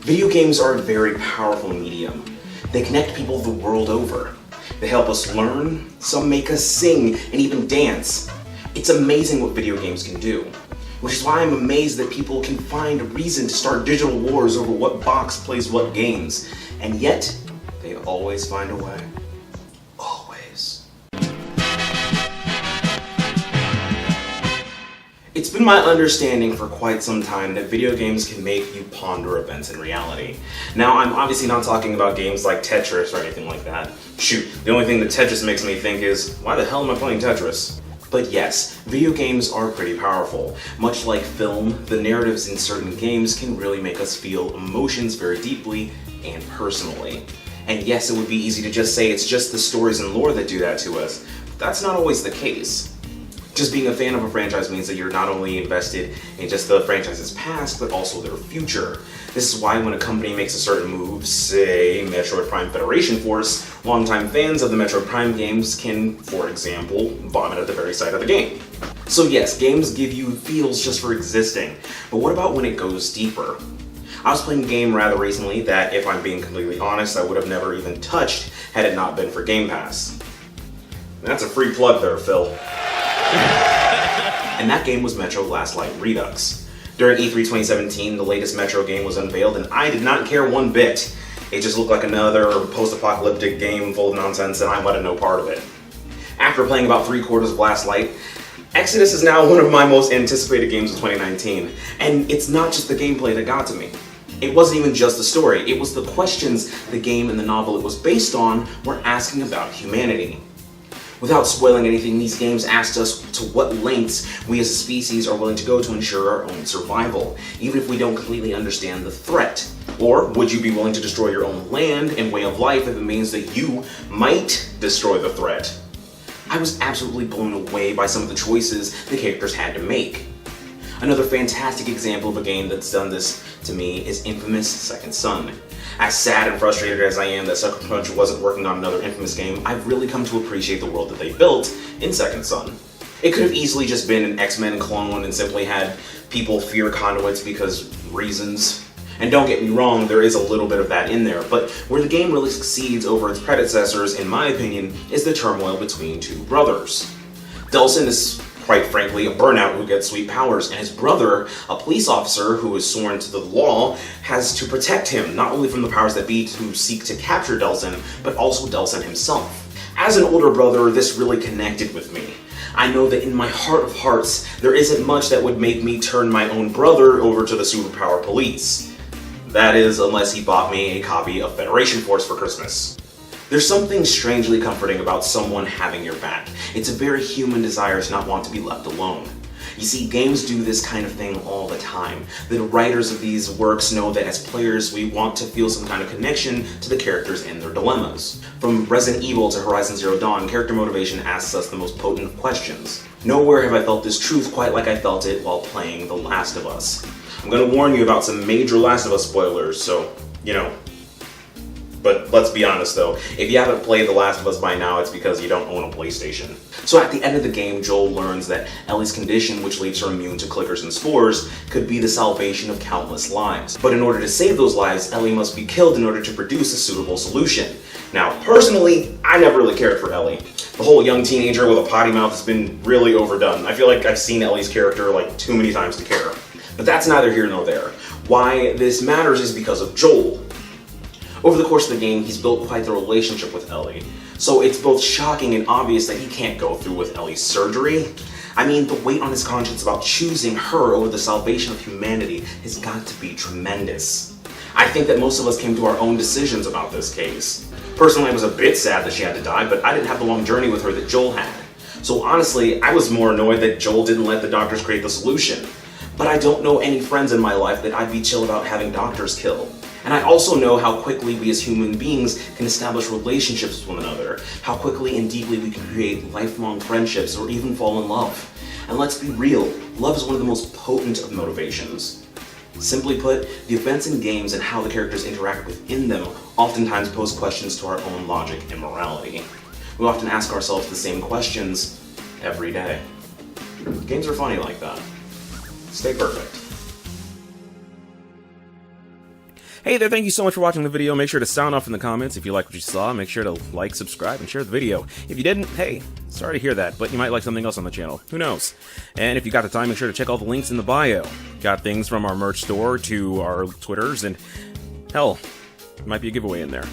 Video games are a very powerful medium. They connect people the world over. They help us learn, some make us sing, and even dance. It's amazing what video games can do, which is why I'm amazed that people can find a reason to start digital wars over what box plays what games, and yet, they always find a way. Always. It's been my understanding for quite some time that video games can make you ponder events in reality. Now, I'm obviously not talking about games like Tetris or anything like that. Shoot, the only thing that Tetris makes me think is, why the hell am I playing Tetris? But yes, video games are pretty powerful. Much like film, the narratives in certain games can really make us feel emotions very deeply and personally. And yes, it would be easy to just say it's just the stories and lore that do that to us, but that's not always the case. Just being a fan of a franchise means that you're not only invested in just the franchise's past, but also their future. This is why when a company makes a certain move, say Metroid Prime Federation Force, longtime fans of the Metroid Prime games can, for example, vomit at the very sight of the game. So yes, games give you feels just for existing, but what about when it goes deeper? I was playing a game rather recently that, if I'm being completely honest, I would have never even touched had it not been for Game Pass. That's a free plug there, Phil. And that game was Metro Last Light Redux. During E3 2017, the latest Metro game was unveiled, and I did not care one bit. It just looked like another post-apocalyptic game full of nonsense, and I wanted no part of it. After playing about 3/4 of Last Light, Exodus is now one of my most anticipated games of 2019, and it's not just the gameplay that got to me. It wasn't even just the story, it was the questions the game and the novel it was based on were asking about humanity. Without spoiling anything, these games asked us to what lengths we as a species are willing to go to ensure our own survival, even if we don't completely understand the threat. Or would you be willing to destroy your own land and way of life if it means that you might destroy the threat? I was absolutely blown away by some of the choices the characters had to make. Another fantastic example of a game that's done this to me is Infamous Second Son. As sad and frustrated as I am that Sucker Punch wasn't working on another Infamous game, I've really come to appreciate the world that they built in Second Son. It could have easily just been an X-Men clone and simply had people fear conduits because reasons. And don't get me wrong, there is a little bit of that in there, but where the game really succeeds over its predecessors, in my opinion, is the turmoil between two brothers. Delsin is, quite frankly, a burnout who gets sweet powers, and his brother, a police officer who is sworn to the law, has to protect him, not only from the powers that be who seek to capture Delsin, but also Delsin himself. As an older brother, this really connected with me. I know that in my heart of hearts, there isn't much that would make me turn my own brother over to the superpower police. That is, unless he bought me a copy of Federation Force for Christmas. There's something strangely comforting about someone having your back. It's a very human desire to not want to be left alone. You see, games do this kind of thing all the time. The writers of these works know that as players, we want to feel some kind of connection to the characters and their dilemmas. From Resident Evil to Horizon Zero Dawn, character motivation asks us the most potent of questions. Nowhere have I felt this truth quite like I felt it while playing The Last of Us. I'm gonna warn you about some major Last of Us spoilers, so, But let's be honest though, if you haven't played The Last of Us by now, it's because you don't own a PlayStation. So at the end of the game, Joel learns that Ellie's condition, which leaves her immune to clickers and spores, could be the salvation of countless lives. But in order to save those lives, Ellie must be killed in order to produce a suitable solution. Now, personally, I never really cared for Ellie. The whole young teenager with a potty mouth has been really overdone. I feel like I've seen Ellie's character like too many times to care. But that's neither here nor there. Why this matters is because of Joel. Over the course of the game, he's built quite the relationship with Ellie, so it's both shocking and obvious that he can't go through with Ellie's surgery. I mean, the weight on his conscience about choosing her over the salvation of humanity has got to be tremendous. I think that most of us came to our own decisions about this case. Personally, I was a bit sad that she had to die, but I didn't have the long journey with her that Joel had. So honestly, I was more annoyed that Joel didn't let the doctors create the solution. But I don't know any friends in my life that I'd be chill about having doctors kill. And I also know how quickly we as human beings can establish relationships with one another, how quickly and deeply we can create lifelong friendships or even fall in love. And let's be real, love is one of the most potent of motivations. Simply put, the events in games and how the characters interact within them oftentimes pose questions to our own logic and morality. We often ask ourselves the same questions every day. Games are funny like that. Stay perfect. Hey there, thank you so much for watching the video. Make sure to sound off in the comments if you like what you saw. Make sure to like, subscribe, and share the video. If you didn't, hey, sorry to hear that, but you might like something else on the channel. Who knows? And if you got the time, make sure to check all the links in the bio. Got things from our merch store to our Twitters, and hell, might be a giveaway in there.